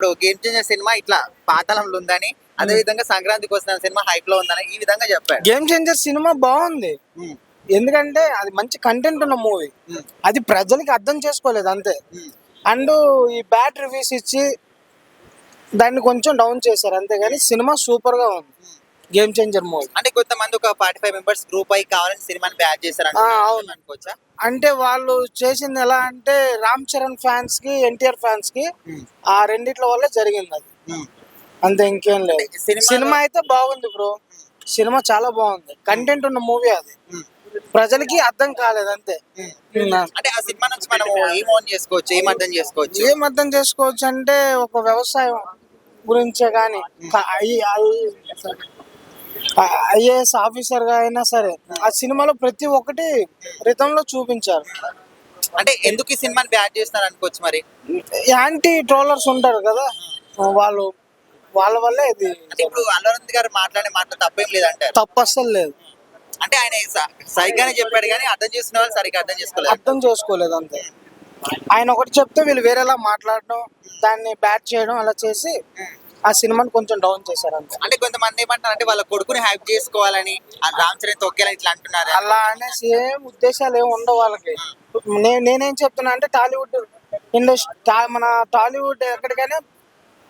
ఇప్పుడు 'game changer' cinema ఇట్లా పాతాళంలో ఉందని, అదే విధంగా సంక్రాంతికి వస్తున్న సినిమా హైప్ లో ఉందని ఈ విధంగా చెప్పాడు. గేమ్ చేంజర్ సినిమా బాగుంది. ఉమ్, ఎందుకంటే అది మంచి కంటెంట్ ఉన్న మూవీ. ఉమ్, అది ప్రజలకి అర్థం చేసుకోలేదు అంతే. ఉమ్. అండ్ ఈ బ్యాడ్ రివ్యూస్ ఇచ్చి దాన్ని కొంచెం డౌన్ చేశారు అంతేగాని సినిమా సూపర్ గా ఉంది. గేమ్ చేంజర్ మూవీ అంటే కొంతమంది ఒక 45 మెంబర్స్ గ్రూప్ అయి కావాలని సినిమాని బ్యాడ్ చేశారు అవును. అనుకోవచ్చా? అంటే వాళ్ళు చేసింది ఎలా అంటే రామ్ చరణ్ ఫ్యాన్స్ కి ఎన్టీఆర్ ఫ్యాన్స్ కి ఉమ్, ఆ రెండిట్ల వల్లే జరిగింది అది. ఉమ్. అంతే, ఇంకేం లేదు. అంటే సినిమాలో- సినిమా అయితే బాగుంది బ్రో. సినిమా చాలా బాగుంది. కంటెంట్ ఉన్న మూవీ అది. ఉమ్, ప్రజలకి అర్థం కాలేదు అంతే. ఉమ్. ఉమ్. అంటే ఆ సినిమా నుంచి మనం ఏం ఓన్ చేసుకోవచ్చు, ఏం అర్థం చేసుకోవచ్చు? ఏం అర్థం చేసుకోవచ్చు అంటే ఒక వ్యవసాయం గురించే కానీ ఐఏఎస్ ఆఫీసర్ గా అయినా సరే ఆ సినిమాలో ప్రతి ఒక్కటి రితంలో చూపించారు. అంటే ఎందుకు ఈ సినిమాని బ్యాడ్ చేస్తున్నారు అనుకోవచ్చు మరి? యాంటీ ట్రోలర్స్ ఉంటారు కదా, వాళ్ళు వాళ్ళ వల్లే ఇది. అంటే ఇప్పుడు అల్లు అరవింద్ గారు మాట్లాడే మాటలు తప్పేం లేదంటారు. తప్పు అస్సలు లేదు. అంటే ఆయన సరిగ్గానే చెప్పాడు కానీ అర్థం చేసుకునే వాళ్ళు సరిగ్గా అర్థం చేసుకోలేదు. అర్థం చేసుకోలేదు అంతే. ఆయన ఒకటి చెప్తే వీళ్ళు వేరేలా మాట్లాడడం, దాన్ని బ్యాట్ చేయడం అలా చేసి ఆ సినిమాని కొంచెం డౌన్ చేశారు అంతే. అంటే కొంతమంది ఏమంటారు అంటే వాళ్ళ కొడుకుని హ్యాక్ చేసుకోవాలని, ఆ రామ్ చరణ్ తొక్కేయాలని ఇట్లా అంటున్నారు. అలా అనేసి ఏం ఉద్దేశాలు ఏమి ఉండవు వాళ్ళకి. నేనేం చెప్తున్నా అంటే టాలీవుడ్ ఇండస్ట్రీ, మన టాలీవుడ్ ఎక్కడికైనా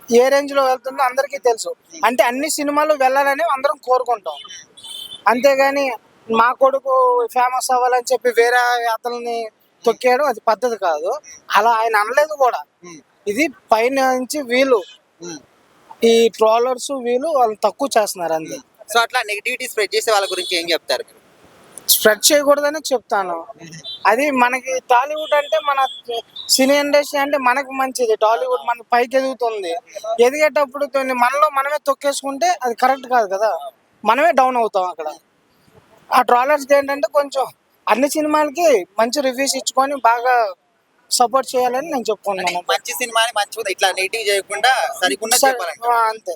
ఏ రేంజ్ లో వెళ్తుందో అందరికీ తెలుసు. అంటే అన్ని సినిమాలు వెళ్ళాలని అందరం కోరుకుంటాం. అంతేగాని మా కొడుకు ఫేమస్ అవ్వాలని చెప్పి వేరే అతన్ని తొక్కేయడం అది పద్ధతి కాదు. అలా ఆయన అనలేదు కూడా. ఉమ్, ఇది పైన నుంచి వీళ్ళు ఉమ్, ఈ ట్రోలర్స్ వీళ్ళు వాళ్ళు తక్కువ చేస్తున్నారు అంతే. సో అట్లా నెగిటివిటీ స్ప్రెడ్ చేసే వాళ్ళ గురించి ఏం చెప్తారు మీరు? స్ప్రెడ్ చేయకూడదని చెప్తాను. అది మనకి టాలీవుడ్ అంటే మన సినీ ఇండస్ట్రీ అంటే మనకి మంచిది. టాలీవుడ్ మన పైకి ఎదుగుతుంది. ఎదిగేటప్పుడు మనలో మనమే తొక్కేసుకుంటే అది కరెక్ట్ కాదు కదా. మనమే డౌన్ అవుతాం అక్కడ. ఆ ట్రాలర్స్కి ఏంటంటే కొంచెం అన్ని సినిమాలకి మంచి రివ్యూస్ ఇచ్చుకొని బాగా సపోర్ట్ చేయాలని నేను చెప్పుకున్నాను. మంచి సినిమాని మంచిగా ఇట్లా నెగిటివ్ చేయకుండా సరిగ్గా చెప్పాలంట. అంతే.